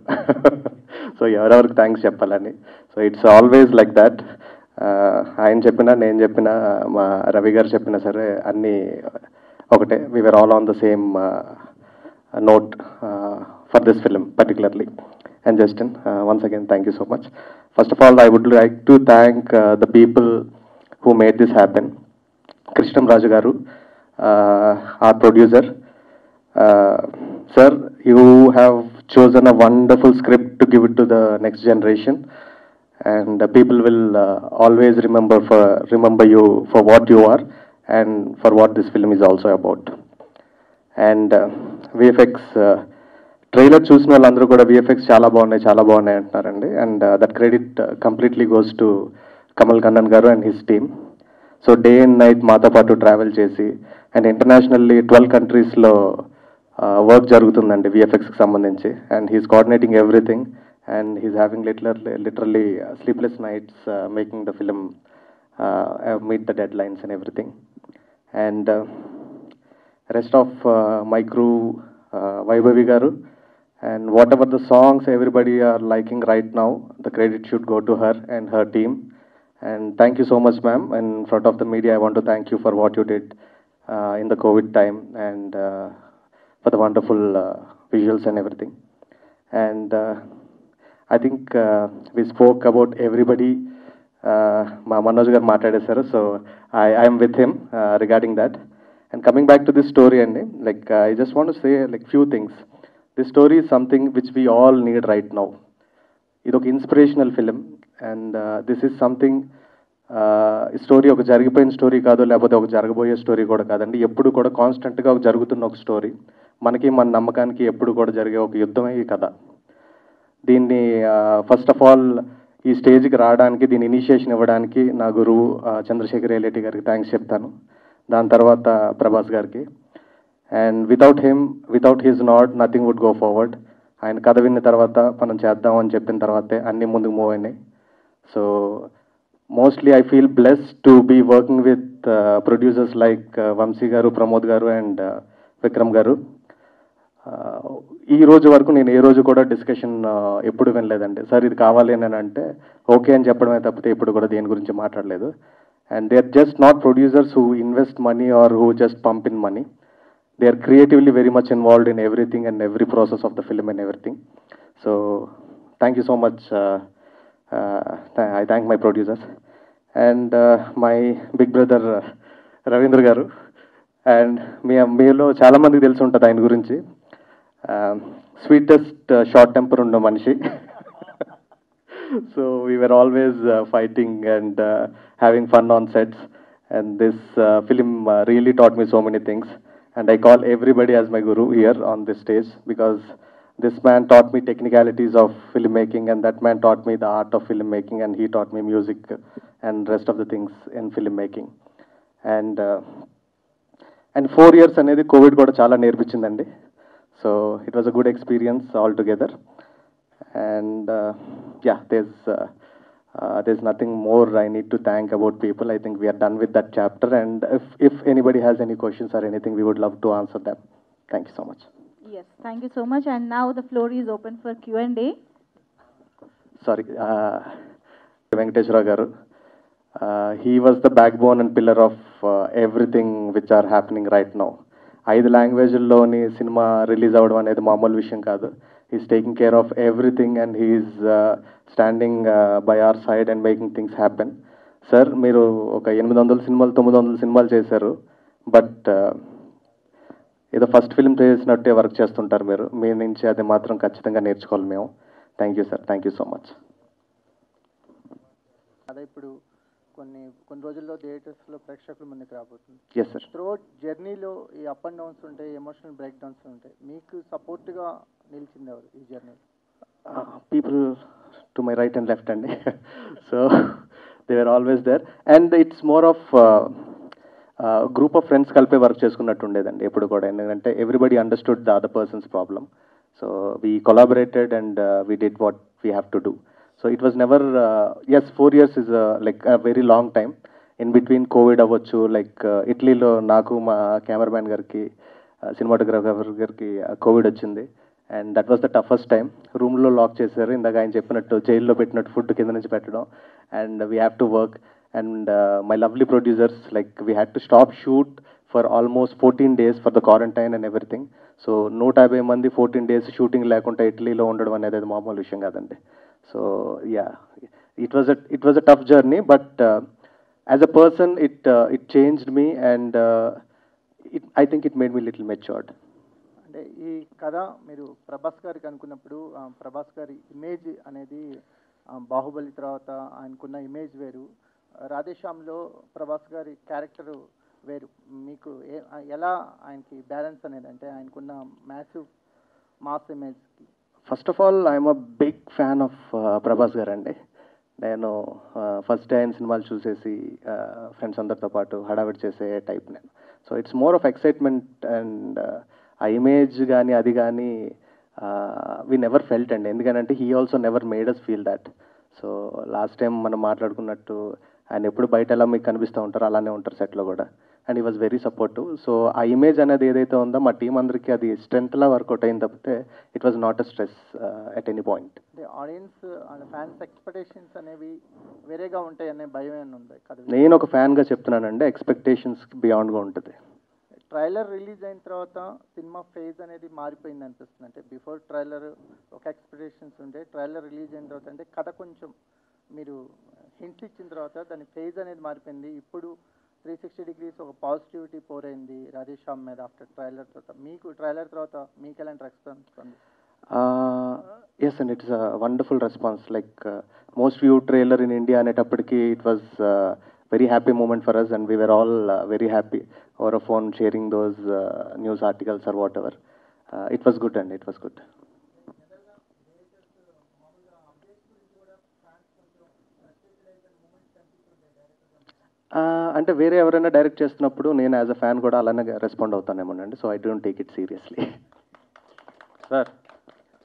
సో ఎవరెవరికి థ్యాంక్స్ చెప్పాలని. So it's always like that. ఆయన చెప్పినా నేను చెప్పినా మా రవి గారు చెప్పినా సరే అన్నీ ఒకటే. We were all on the same note for this film particularly. And Justin, once again thank you so much. First of all, I would like to thank the people who made this happen. Krishnam Raju garu, our producer. Sir, you have chosen a wonderful script to give it to the next generation, and people will always remember you for what you are and for what this film is also about. And VFX trailer చూసిన వాళ్ళందరూ కూడా విఎఫ్ఎక్స్ చాలా బాగున్నాయి అంటున్నారండి. And that credit completely goes to Kamal Kannan garu and his team. So day and night మాతో పాటు ట్రావెల్ చేసి అండ్ ఇంటర్నేషనల్లీ 12 countries వర్క్ జరుగుతుందండి విఎఫ్ఎక్స్కి సంబంధించి. And he's coordinating everything and he's having literally sleepless nights making the film meet the dead lines and everything. And rest of my crew, Vaibhavi garu, and whatever the songs everybody are liking right now, the credit should go to her and her team. And thank you so much, ma'am. In front of the media, I want to thank you for what you did in the COVID time and for the wonderful visuals and everything. And I think we spoke about everybody. Ma Manoj garu maatladesaru, so I am with him regarding that. And coming back to this story, and like I just want to say like few things. This story is something which we all need right now. It's an inspirational film, and this is something. Story ఒక జరిగిపోయిన స్టోరీ కాదు, లేకపోతే ఒక జరగబోయే స్టోరీ కూడా కాదండి. ఎప్పుడు కూడా కాన్స్టెంట్గా ఒక జరుగుతున్న ఒక స్టోరీ. మనకి మన నమ్మకానికి ఎప్పుడు కూడా జరిగే ఒక యుద్ధమే ఈ కథ. దీన్ని ఫస్ట్ ఆఫ్ ఆల్ ఈ స్టేజ్కి రావడానికి, దీని ఇనిషియేషన్ ఇవ్వడానికి నా గురువు చంద్రశేఖర్ ఎల్లేటి గారికి థ్యాంక్స్ చెప్తాను. దాని తర్వాత ప్రభాస్ గారికి. And without his not nothing would go forward. ఆయన కథ విన్న తర్వాత మనం చేద్దాం అని చెప్పిన తర్వాతే అన్నీ ముందుకు మూవ్ అయినాయి. So mostly I feel blessed to be working with producers like Vamsi Garu, Pramod Garu and Vikram Garu. ఈ రోజు వరకు నేను ఏ రోజు కూడా డిస్కషన్ ఎప్పుడు వినలేదండి. సార్ ఇది కావాలి అని అంటే ఓకే అని చెప్పడమే తప్పితే ఇప్పుడు కూడా దేని గురించి మాట్లాడలేదు. And they are just not producers who invest money or who just pump in money. They are creatively very much involved in everything and every process of the film and everything. So thank you so much. I thank my producers and my big brother Ravindra Garu. And మీలో చాలా మందికి తెలిసి ఉంటుంది ఆయన గురించి. స్వీటెస్ట్ షార్ట్ టెంపర్ ఉన్న మనిషి. So we were always fighting and having fun on sets. And this film really taught me so many things. And I call everybody as my guru here on this stage because this man taught me technicalities of filmmaking, and that man taught me the art of filmmaking, and he taught me music and rest of the things in filmmaking. And 4 years అనేది కోవిడ్ కూడా చాలా నేర్పించిందండి. So it was a good experience altogether. And yeah, there's nothing more I need to thank about people. I think we are done with that chapter, and if anybody has any questions or anything, we would love to answer them. Thank you so much. Yes, thank you so much. And now the floor is open for Q&A. Sorry, Venkateshwara Garu. He was the backbone and pillar of everything which are happening right now. 5 లాంగ్వేజ్ల్లోని సినిమా రిలీజ్ అవ్వడం అనేది మామూలు విషయం కాదు. He's taking care of everything and he's standing by our side and making things happen. Sir, మీరు ఒక 800 సినిమాలు 900 సినిమాలు చేశారు, బట్ ఏదో ఫస్ట్ ఫిల్మ్ చేసినట్టే వర్క్ చేస్తుంటారు మీరు. మీ నుంచి అది మాత్రం ఖచ్చితంగా నేర్చుకోవాలి మేము. Thank you sir, thank you so much. అదే ఇప్పుడు కొన్ని రోజుల్లో థియేటర్స్లో ప్రేక్షకుల ముందుకు రాబోతుంది. Yes sir. త్రూఅవుట్ జర్నీలో ఈ అప్ అండ్ డౌన్స్ ఉంటాయి, ఎమోషనల్ బ్రేక్ డౌన్స్ ఉంటాయి. మీకు సపోర్ట్గా నిలిచింది ఎవరు ఈ journey? People to my right and left అండి. So they were always there, and it's more of group of friends కలిపే వర్క్ చేసుకున్నట్టు ఉండేదండి ఎప్పుడు కూడా. ఎందుకంటే everybody understood the other person's problem. So we collaborated and we did what we have to do. So it was never, as 4 years is like a very long time. In between covid అవ్వచ్చు, లైక్ ఇటలీలో నాకు మా కెమెరామ్యాన్ గారికి సినిమాటోగ్రాఫర్ గారికి కోవిడ్ వచ్చింది. And that was the toughest time. రూమ్లో లాక్ చేశారు, ఇందాక ఆయన చెప్పినట్టు జైల్లో పెట్టినట్టు ఫుడ్ కింద నుంచి పెట్టడం. And we have to work. And my lovely producers, like we had to stop shoot for almost 14 days for the quarantine and everything. So 150 మంది 14 days షూటింగ్ లేకుండా ఇటలీలో ఉండడం అనేది అది మామూలు విషయం కాదండి. So yeah, it was a tough journey, but as a person it changed me, and I think it made me little matured. అంటే ఈ కథ మీరు ప్రభాస్ గారికి అనుకున్నప్పుడు ప్రభాస్ గారి ఇమేజ్ అనేది బాహుబలి తర్వాత ఆయనకున్న ఇమేజ్ వేరు, రాధేశ్యామ్లో ప్రభాస్ గారి క్యారెక్టర్ వేరు. మీకు ఎలా ఆయనకి బ్యాలెన్స్ అనేది, అంటే ఆయనకున్న మ్యాసివ్ మాస్ ఇమేజ్కి? First of all I'm a big fan of Prabhas garu అండి. నేను ఫస్ట్ డే ఆయన సినిమాలు చూసేసి ఫ్రెండ్స్ అందరితో పాటు హడావిడి చేసే టైప్ నేను. So it's more of excitement, and ఆ ఇమేజ్ కానీ అది కానీ వీ నెవర్ ఫెల్ట్ అండి. ఎందుకంటే he also never made us feel that. So last time మనం మాట్లాడుకున్నట్టు ఆయన ఎప్పుడు బయట ఎలా మీకు కనిపిస్తూ ఉంటారో అలానే ఉంటారు సెట్లో కూడా. అండ్ ఈ వాజ్ వెరీ సపోర్టివ్. సో ఆ ఇమేజ్ అనేది ఏదైతే ఉందో మా టీం అందరికీ అది స్ట్రెంత్లా వర్కౌట్ అయింది తప్పితే it was not a stress at any point. అంటే ఆడియన్స్ అండ్ ఫ్యాన్స్ ఎక్స్పెక్టేషన్స్ అనేవి వేరేగా ఉంటాయి అనే భయం ఏమైనా ఉంది కదా? నేను ఒక ఫ్యాన్గా చెప్తున్నానండి, ఎక్స్పెక్టేషన్స్ బియాండ్గా ఉంటుంది. ట్రైలర్ రిలీజ్ అయిన తర్వాత సినిమా ఫేజ్ అనేది మారిపోయింది అనిపిస్తుంది. అంటే బిఫోర్ ట్రైలర్ ఒక ఎక్స్పెక్టేషన్స్ ఉంటే, ట్రైలర్ రిలీజ్ అయిన తర్వాత అంటే కథ కొంచెం మీరు హింట్స్ ఇచ్చిన తర్వాత దాని ఫేజ్ అనేది మారిపోయింది. ఇప్పుడు 360 degrees ఒక పాజిటివిటీ పోరైంది రాధేశ్యామ్ మీద ఆఫ్టర్ ట్రైలర్ తర్వాత. మీకు ట్రైలర్ తర్వాత మీకు ఎలాంటి రెస్పాన్స్ ఉంది? Yes and it's a wonderful response. Like most view trailer in India అనేటప్పటికి it was very happy moment for us, and we were all very happy over a phone sharing those news articles or whatever. It was good, and it was good. అంటే వేరే ఎవరైనా డైరెక్ట్ చేస్తున్నప్పుడు నేను యాజ్ అ ఫ్యాన్ కూడా అలానే రెస్పాండ్ అవుతానేమోనండి. So I don't take it seriously. Sir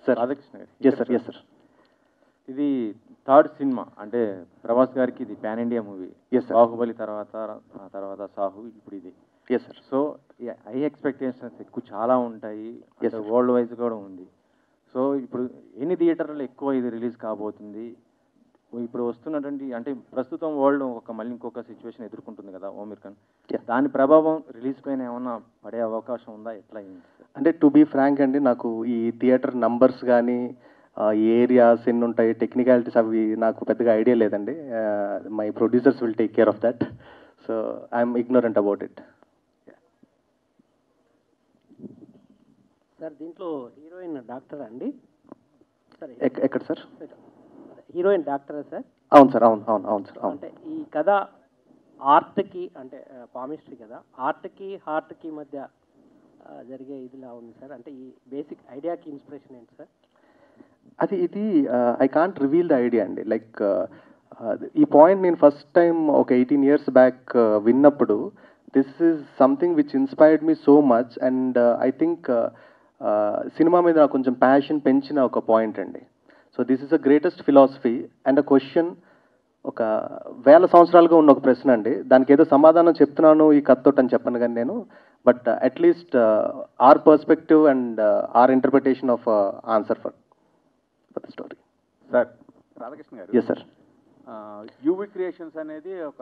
sir Radhakrishna garu. Yes sir. ఇది థర్డ్ సినిమా అంటే ప్రభాస్ గారికి ఇది pan India movie. Yes, sir. Baahubali తర్వాత సాహు, ఇప్పుడు ఇది. Yes sir. So high expectations ఎక్కువ చాలా ఉంటాయి, Yes, sir. వరల్డ్ వైజ్ కూడా ఉంది. సో ఇప్పుడు ఎన్ని థియేటర్లో ఎక్కువ ఇది రిలీజ్ కాబోతుంది? ఇప్పుడు వస్తున్నటువంటి అంటే ప్రస్తుతం వరల్డ్ మళ్ళీ ఇంకొక సిచ్యువేషన్ ఎదుర్కొంటుంది కదా అమీర్ ఖాన్, Yeah. దాని ప్రభావం రిలీజ్ పైన ఏమన్నా పడే అవకాశం ఉందా? ఎట్లా అయింది? అంటే టు బీ ఫ్రాంక్ అండి, నాకు ఈ థియేటర్ నంబర్స్ కానీ ఏరియాస్ ఎన్ని ఉంటాయి, టెక్నికాలిటీస్ అవి నాకు పెద్దగా ఐడియా లేదండి. My producers will take care of that. So I'm ignorant about it. Sir దీంట్లో హీరోయిన్ డాక్టర్ అండి? సరే, ఎక్కడ సార్? హీరోయిన్ డాక్టరా సార్? అవును సార్, అవును అవును అవును సార్, అవును. అంటే ఈ కథ ఆర్ట్కి అంటే పామిస్ట్రీ కదా, ఆర్ట్కి హార్ట్కి మధ్య జరిగే ఇదిలా ఉంది సార్. అంటే ఈ బేసిక్ ఐడియాకి ఇన్స్పిరేషన్ ఏంటి సార్? ఇది I can't reveal the idea అండి. లైక్ ఈ పాయింట్ నేను ఫస్ట్ టైం ఒక 18 years బ్యాక్ విన్నప్పుడు this is something which inspired me so much. And I think cinema మీద నాకు కొంచెం ప్యాషన్ పెంచిన ఒక పాయింట్ అండి. So this is the greatest philosophy and a question. ఒక 1000 సంవత్సరాలుగా ఉన్న ఒక ప్రశ్న అండి. దానికి ఏదో సమాధానం చెప్తున్నాను ఈ కథతోటి అని చెప్పను కానీ నేను, but at least our perspective and our interpretation of answer for the story. Sir Radhakrishna garu. Yes sir. UV creations అనేది ఒక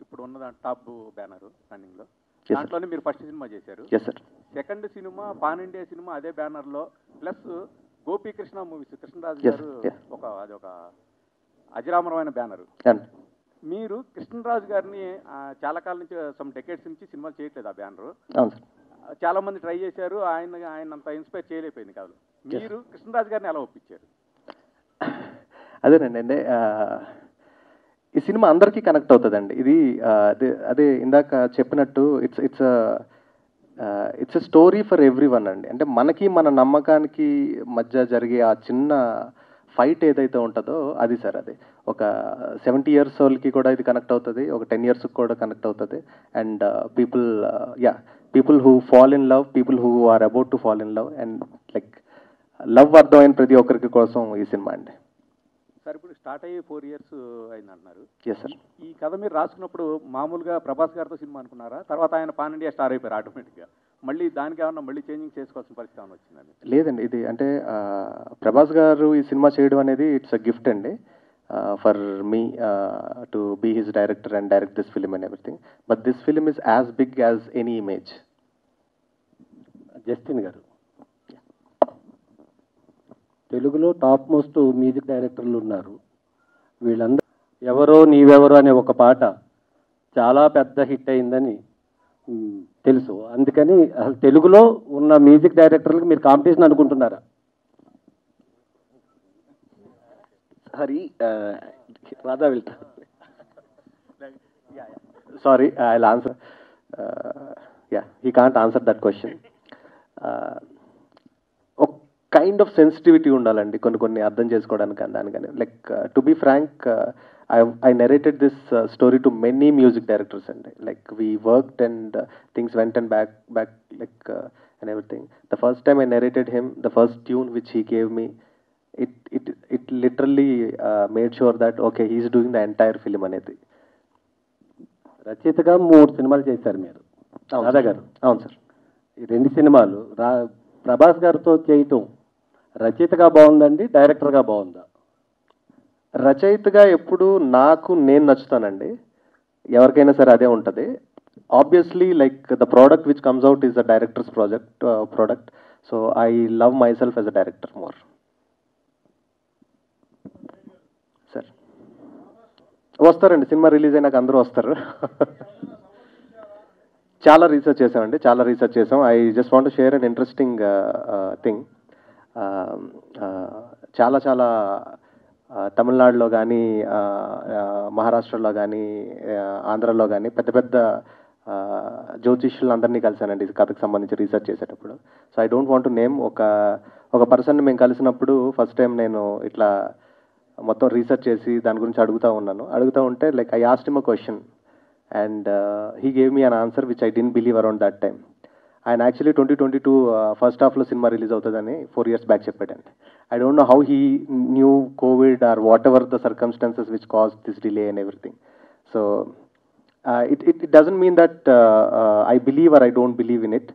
ఇప్పుడు ఉన్న టాప్ బ్యానర్ రన్నింగ్లో, దాంట్లోనే మీరు ఫస్ట్ సినిమా చేశారు. Yes sir. Second cinema pan India cinema అదే బ్యానర్లో, plus Gopikrishna movies Krishnaraju Yes, గారు yes. అదొక అజరామరమైన బ్యానరు. అండ్ మీరు కృష్ణరాజు గారిని చాలా కాలం నుంచి సమ్ డెకేడ్స్ నుంచి సినిమాలు చేయట్లేదు ఆ బ్యానరు. అవును సార్. చాలా మంది ట్రై చేశారు, ఆయన అంత ఇన్స్పైర్ చేయలేకపోయింది కాదు. మీరు కృష్ణరాజు గారిని ఎలా ఒప్పించారు? అదేనండి, అంటే ఈ సినిమా అందరికీ కనెక్ట్ అవుతుందండి. ఇది అదే ఇందాక చెప్పినట్టు it's a story for every one అండి. అంటే మనకి మన నమ్మకానికి మధ్య జరిగే ఆ చిన్న ఫైట్ ఏదైతే ఉంటుందో అది సార్. అది ఒక 70 years వాళ్ళకి కూడా ఇది కనెక్ట్ అవుతుంది, ఒక 10 yearsకి కూడా కనెక్ట్ అవుతుంది. And people who fall in love, people who are about to fall in love, and like love అర్థమైన ప్రతి ఒక్కరికి కోసం ఈ సినిమా అండి. సార్ ఇప్పుడు స్టార్ట్ అయ్యి 4 years అయింది అంటున్నారు. Yes sir. ఈ కథ మీరు రాసుకున్నప్పుడు మామూలుగా ప్రభాస్ గారితో సినిమా అనుకున్నారా? తర్వాత ఆయన పాన్ ఇండియా స్టార్ అయిపోయారు ఆటోమేటిక్గా. మళ్ళీ దానికి ఏమన్నా మళ్ళీ చేంజింగ్ చేసుకోవాల్సిన పరిస్థితి ఏమైనా వచ్చిందండి? లేదండి, ఇది అంటే ప్రభాస్ గారు ఈ సినిమా చేయడం అనేది ఇట్స్ అ గిఫ్ట్ అండి for me to be his director and direct this film and everything. But this film is as big as any image. Justin గారు, తెలుగులో టాప్ మోస్ట్ మ్యూజిక్ డైరెక్టర్లు ఉన్నారు. వీళ్ళందరూ ఎవరో నీవెవరో అనే ఒక పాట చాలా పెద్ద హిట్ అయిందని తెలుసు. అందుకని అసలు తెలుగులో ఉన్న మ్యూజిక్ డైరెక్టర్లకు మీరు కాంపిటీషన్ అనుకుంటున్నారా? హరి రాధా వెళ్తా. Sorry, I'll answer. He can't answer that question. ఒక కైండ్ ఆఫ్ సెన్సిటివిటీ ఉండాలండి కొన్ని అర్థం చేసుకోవడానికి దానికని. Like to be frank, I narrated this story to many music directors and like we worked and things went and back like and everything. The first time I narrated him, the first tune which he gave me, it literally made sure that okay, he is doing the entire film అనేది. రచయితగా 3 సినిమాలు చేశారు మీరు రాధా గారు. అవును సార్. ఈ 2 సినిమాలు ప్రభాస్ గారితో చేయటం రచయితగా బాగుందండి, డైరెక్టర్గా బాగుందా? రచయితగా ఎప్పుడు నేను నచ్చుతానండి, ఎవరికైనా సరే అదే ఉంటుంది. Obviously like the product which comes out is the directors product. So I love my self as a director more. Sir వస్తారండి, సినిమా రిలీజ్ అయినాక అందరూ వస్తారు. చాలా రీసెర్చ్ చేసాం. I just want to share an interesting thing. చాలా తమిళనాడులో కానీ మహారాష్ట్రలో కానీ ఆంధ్రలో కానీ పెద్ద జ్యోతిష్యులందరినీ కలిసానండి ఈ కథకు సంబంధించి రీసెర్చ్ చేసేటప్పుడు. So I don't want to name. ఒక పర్సన్ని మేము కలిసినప్పుడు ఫస్ట్ టైం నేను ఇట్లా మొత్తం రీసెర్చ్ చేసి దాని గురించి అడుగుతూ ఉంటే like I asked him a question and he gave me an answer which I didn't believe around that time. ఆయన యాక్చువల్లీ 2022 ఫస్ట్ హాఫ్లో సినిమా రిలీజ్ అవుతుందని 4 years బ్యాక్ చెప్పాడండి. I don't know how he knew covid or whatever the circumstances which cause this delay and everything. So it doesn't mean that I believe or I don't believe in it.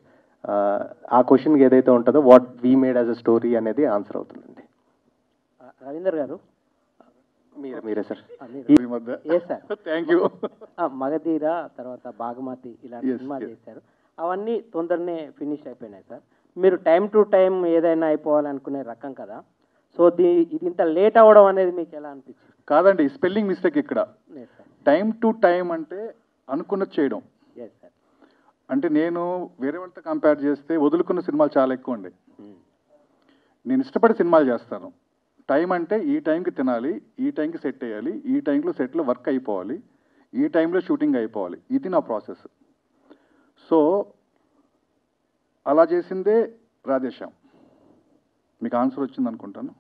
ఆ క్వశ్చన్కి ఏదైతే ఉంటుందో what we made as a story అనేది ఆన్సర్ అవుతుందండి. రవీందర్ గారు మీరే సార్. Thank you. మగధీర తర్వాత బాగమతి ఇలాంటి సినిమాలు చేశారు, అవన్నీ తొందరనే ఫినిష్ అయిపోయినాయి సార్. మీరు టైం టు టైం ఏదైనా అయిపోవాలనుకునే రకం కదా, సో ఇది ఇంత లేట్ అవ్వడం అనేది మీకు ఎలా అనిపించింది? కాదండి, స్పెల్లింగ్ మిస్టేక్ ఇక్కడ. టైం టు టైం అంటే అనుకున్నది చేయడం. అంటే నేను వేరే వాళ్ళతో కంపేర్ చేస్తే వదులుకున్న సినిమాలు చాలా ఎక్కువ అండి. నేను ఇష్టపడే సినిమాలు చేస్తాను. టైం అంటే ఈ టైంకి తినాలి, ఈ టైంకి సెట్ అయ్యాలి, ఈ టైంలో సెట్లో వర్క్ అయిపోవాలి, ఈ టైంలో షూటింగ్ అయిపోవాలి, ఇది నా ప్రాసెస్. సో అలా చేసిందే రాధేశ్యామ్. మీకు ఆన్సర్ వచ్చింది అనుకుంటాను.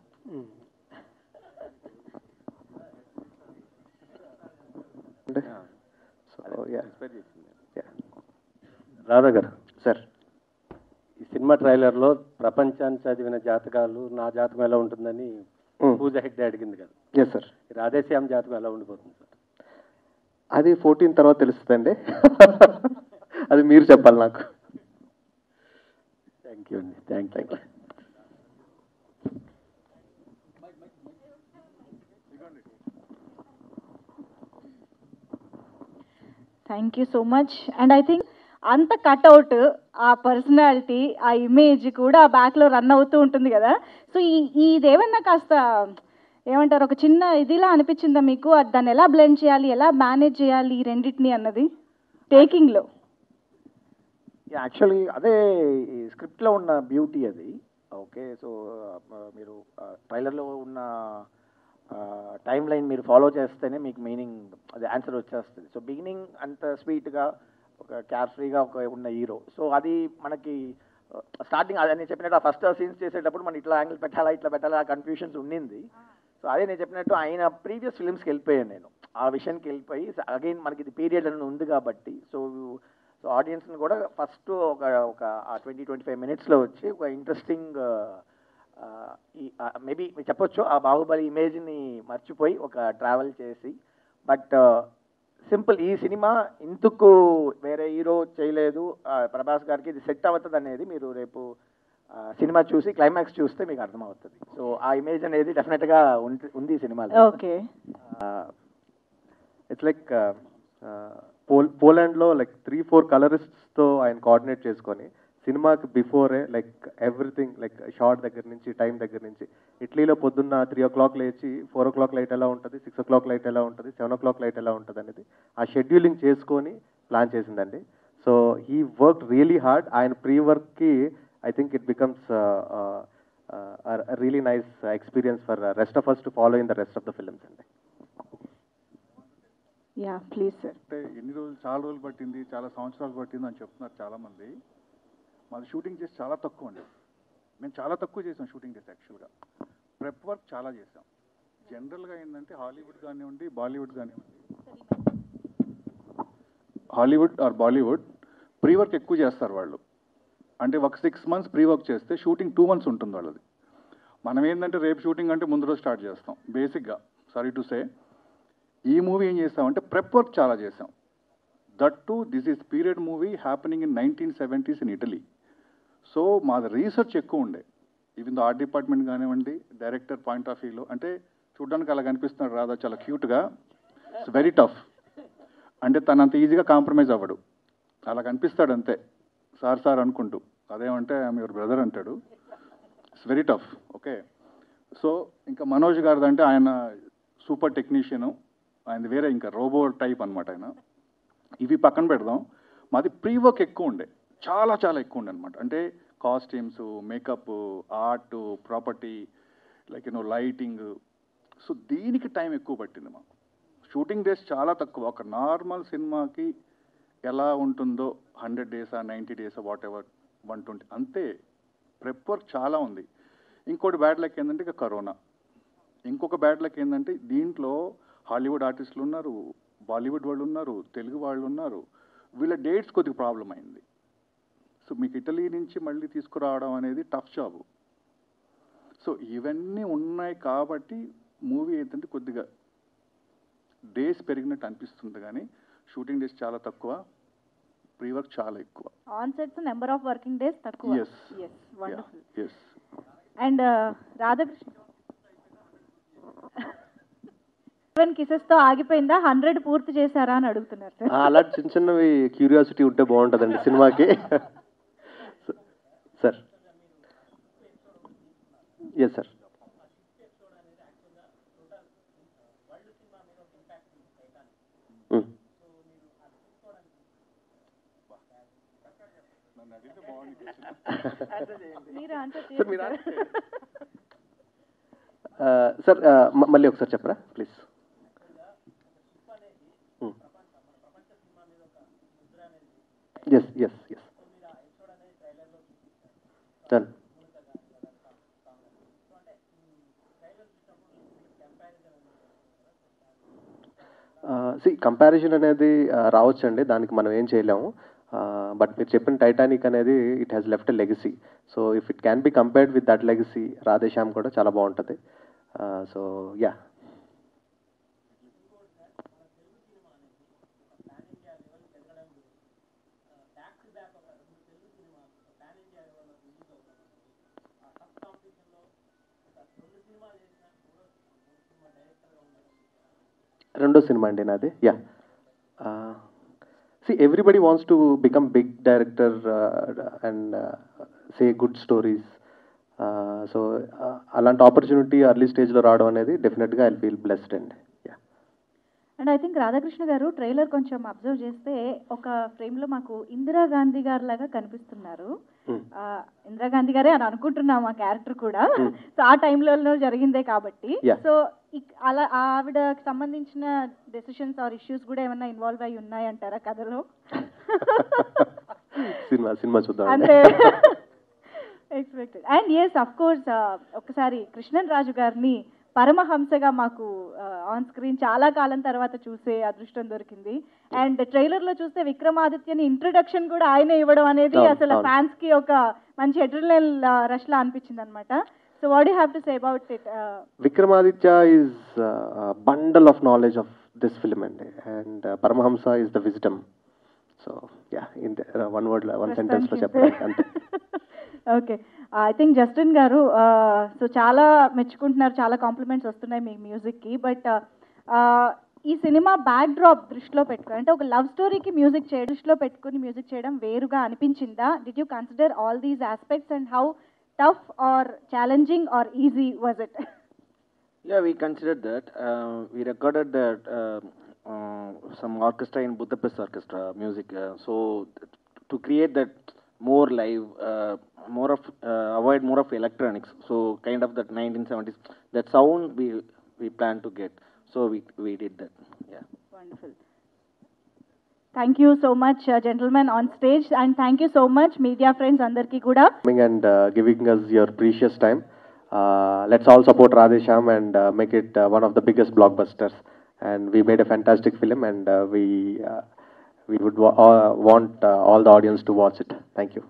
రాధా గారు సార్, ఈ సినిమా ట్రైలర్లో ప్రపంచాన్ని చదివిన జాతకాలు నా జాతకం ఎలా ఉంటుందని పూజ హెగ్డే అడిగింది కదా. Yes sir. రాధేశ్యామ్ జాతకం ఎలా ఉండిపోతుంది సార్? అది 14 తర్వాత తెలుస్తుందండి. అది మీరు చెప్పాలి నాకు. థ్యాంక్ యూ అండి. Thank you. Thank you so much. And I think అంత కట్అవుట్, ఆ పర్సనాలిటీ, ఆ ఇమేజ్ కూడా బ్యాక్లో రన్ అవుతూ ఉంటుంది కదా. సో ఇదేమన్నా కాస్త ఏమంటారు, ఒక చిన్న ఇదిలా అనిపించిందా మీకు? దాన్ని ఎలా బ్లెండ్ చేయాలి, ఎలా మేనేజ్ చేయాలి ఈ రెండింటిని అన్నది టేకింగ్లో? యాక్చువల్లీ అదే ఈ స్క్రిప్ట్లో ఉన్న బ్యూటీ అది. ఓకే, సో మీరు ట్రైలర్లో ఉన్న టైం లైన్ మీరు ఫాలో చేస్తేనే మీకు మీనింగ్, అది ఆన్సర్ వచ్చేస్తుంది. సో బిగినింగ్ అంత స్వీట్గా ఒక కేర్ ఫ్రీగా ఉన్న హీరో. సో అది మనకి స్టార్టింగ్ అదే నేను చెప్పినట్టు ఆ ఫస్ట్ సీన్స్ చేసేటప్పుడు మనం ఇట్లా యాంగిల్ పెట్టాలా ఇట్లా పెట్టాలా ఆ కన్ఫ్యూషన్స్ ఉండింది. సో అదే నేను చెప్పినట్టు ఆయన ప్రీవియస్ ఫిల్మ్స్కి వెళ్ళిపోయాను నేను, ఆ విషయానికి వెళ్ళిపోయి అగైన్ మనకి ఇది పీరియడ్ అని ఉంది కాబట్టి సో ఆడియన్స్ని కూడా ఫస్ట్ ఒక 20-25 minutesలో వచ్చి ఒక ఇంట్రెస్టింగ్ మేబీ చెప్పొచ్చు ఆ బాహుబలి ఇమేజ్ని మర్చిపోయి ఒక ట్రావెల్ చేసి, బట్ సింపుల్ ఈ సినిమా ఇందుకు వేరే హీరో చేయలేదు, ప్రభాస్ గారికి ఇది సెట్ అవుతుంది అనేది మీరు రేపు సినిమా చూసి క్లైమాక్స్ చూస్తే మీకు అర్థమవుతుంది. సో ఆ ఇమేజ్ అనేది డెఫినెట్గా ఉంది ఈ సినిమాలో. ఓకే, ఇట్స్ లైక్ పోలాండ్లో లైక్ 3-4 కలరిస్ట్స్తో ఆయన కోఆర్డినేట్ చేసుకొని సినిమాకి before like everything like short దగ్గర నుంచి టైం దగ్గర నుంచి ఇటలీలో పొద్దున్న 3 o'clock లేచి 4 o'clock లైట్ ఎలా ఉంటుంది, 6 o'clock లైట్ ఎలా ఉంటుంది, 7 o'clock లైట్ ఎలా ఉంటుంది అనేది ఆ షెడ్యూలింగ్ చేసుకొని ప్లాన్ చేసిందండి. So he work really hard. ఆయన ప్రీ వర్క్కి I think it becomes really nice experience for rest of us to follow in the rest of the films అండి. Yeah please sir. అంటే ఎన్ని రోజులు, చాలా రోజులు పట్టింది, చాలా సంవత్సరాలు పట్టింది అని చెప్తున్నారు చాలామంది. మాది షూటింగ్ చేసి చాలా తక్కువ అండి. మేము చాలా తక్కువ చేసాం షూటింగ్ చేసి. యాక్చువల్గా ప్రెప్ వర్క్ చాలా చేసాం. జనరల్గా ఏంటంటే హాలీవుడ్ కానివ్వండి, బాలీవుడ్ కానివ్వండి, Hollywood or Bollywood pre work ఎక్కువ చేస్తారు వాళ్ళు. అంటే ఒక 6 months ప్రీ వర్క్ చేస్తే షూటింగ్ 2 months ఉంటుంది వాళ్ళది. మనం ఏంటంటే రేపు షూటింగ్ అంటే ముందు రోజు స్టార్ట్ చేస్తాం బేసిక్గా. సారీ టు సే, ఈ మూవీ ఏం చేస్తామంటే ప్రెప్ వర్క్ చాలా చేసాం. That to this is period movie happening in 1970s in Italy. So మాది రీసెర్చ్ ఎక్కువ ఉండే. ఈవెన్ ఆర్ట్ డిపార్ట్మెంట్ కానివ్వండి, డైరెక్టర్ పాయింట్ ఆఫ్ వ్యూలో అంటే చూడడానికి అలా కనిపిస్తున్నాడు రాదా చాలా క్యూట్గా, ఇట్స్ వెరీ టఫ్. అంటే తను అంత ఈజీగా కాంప్రమైజ్ అవ్వడు, అలా కనిపిస్తాడు అంతే సార్ సార్ అనుకుంటూ. అదేమంటే ఐఎమ్ యువర్ బ్రదర్ అంటాడు. It's very tough. Okay, so ఇంకా మనోజ్ గారిది అంటే ఆయన సూపర్ టెక్నీషియను, ఆయన వేరే ఇంకా రోబో టైప్ అనమాట ఆయన. ఇవి పక్కన పెడదాం. మాది ప్రీ వర్క్ ఎక్కువ ఉండే, చాలా చాలా ఎక్కువ ఉండే అనమాట. అంటే costumes, makeup, art, property, like lighting. So దీనికి టైం ఎక్కువ పట్టింది మాకు. షూటింగ్ డేస్ చాలా తక్కువ. ఒక నార్మల్ సినిమాకి ఎలా ఉంటుందో 100 days, 90 days, వాట్ ఎవర్ 120 అంతే. ప్రెప్ వర్క్ చాలా ఉంది. ఇంకోటి బ్యాడ్ లక్ ఏంటంటే ఇక కరోనా. ఇంకొక బ్యాడ్ లక్ ఏంటంటే దీంట్లో హాలీవుడ్ ఆర్టిస్టులు ఉన్నారు, బాలీవుడ్ వాళ్ళు ఉన్నారు, తెలుగు వాళ్ళు ఉన్నారు. వీళ్ళ డేట్స్ కొద్దిగా ప్రాబ్లం అయింది. సో మీకు ఇటలీ నుంచి మళ్ళీ తీసుకురావడం అనేది టఫ్ జాబ్. సో ఇవన్నీ ఉన్నాయి కాబట్టి మూవీ ఏంటంటే కొద్దిగా డేస్ పెరిగినట్టు అనిపిస్తుంది, కానీ షూటింగ్ డేస్ చాలా తక్కువ, ప్రీ వర్క్ చాలా ఎక్కువ. On sets number of working days తక్కువ. Yes. Wonderful. Yes. And Radhakrishna 7 కిసెస్తో ఆగిపోయిందా, 100 పూర్తి చేశారా అని అడుగుతున్నారు సార్. అలా చిన్న చిన్నవి క్యూరియాసిటీ ఉంటే బాగుంటుందండి సినిమాకి. Sir yes sir. సార్ మళ్ళీ ఒకసారి చెప్పరా please. Yes yes yes sir. Comparison అనేది రావచ్చండి, దానికి మనం ఏం చేయలేము. బట్ మీరు చెప్పిన టైటానిక్ అనేది it has left a legacy. So if it can be compared with that legacy, Radhe Shyam కూడా చాలా బాగుంటుంది. So yeah. రెండో సినిమా అండి నాది. Yeah. Everybody wants to become big director and say good stories. So అలాంటి ఆపర్చునిటీ అర్లీ స్టేజ్లో రావడం అనేది డెఫినెట్గా ఐ ఫీల్ బ్లెస్డ్ అండి. Yeah. And I think Radhakrishna గారు ట్రైలర్ కొంచెం అబ్జర్వ్ చేస్తే ఒక ఫ్రేమ్లో మాకు ఇందిరాగాంధీ గారు లాగా కనిపిస్తున్నారు. ఇందిరాగాంధీ గారే అని అనుకుంటున్నాం ఆ క్యారెక్టర్ కూడా. సో ఆ టైంలో జరిగిందే కాబట్టి. సో అలా ఆవిడకి సంబంధించిన డెసిషన్స్ ఆర్ ఇష్యూస్ కూడా ఏమైనా ఇన్వాల్వ్ అయి ఉన్నాయంటారా కథలో? సినిమా చూద్దాం అంటే expected. And yes of course ఒకసారి కృష్ణన్ రాజు గారిని పరమహంసగా మాకు ఆన్ స్క్రీన్ చాలా కాలం తర్వాత చూసే అదృష్టం దొరికింది. అండ్ ట్రైలర్ లో చూస్తే విక్రమాదిత్యని ఇంట్రొడక్షన్ కూడా ఆయన ఇవ్వడం అనేది అసలు ఫ్యాన్స్ కి ఒక మంచి అడ్రినల్ రష్ లా అనిపించింది అనమాట. So what you have to say about it? Vikramaditya is bundle of knowledge of this film అండి, and Paramahamsa is the wisdom. So yeah, in one word one sentence లో చెప్పాలి అంతే. Okay, I think Justin garu so చాలా మెచ్చుకుంటున్నారు, చాలా కాంప్లిమెంట్స్ వస్తున్నాయి మీ మ్యూజిక్కి. బట్ ఈ సినిమా బ్యాక్ డ్రాప్ దృష్టిలో పెట్టుకుని, అంటే ఒక లవ్ స్టోరీకి మ్యూజిక్ చేయడం దృష్టిలో పెట్టుకుని మ్యూజిక్ చేయడం వేరుగా అనిపించిందా? Did you consider all these aspects and how tough or challenging or easy was it? Yeah, we considered that. We recorded that some orchestra in Budapest Orchestra music. So to create that more live, more of avoid more of electronics. So kind of that 1970s that sound we plan to get. So we did that. Yeah. Wonderful. Thank you so much, gentlemen on stage, and thank you so much, media friends, andarki kuda. And giving us your precious time. Let's all support Radheshyam and make it one of the biggest blockbusters. And we made a fantastic film, and we would want all the audience to watch it. Thank you.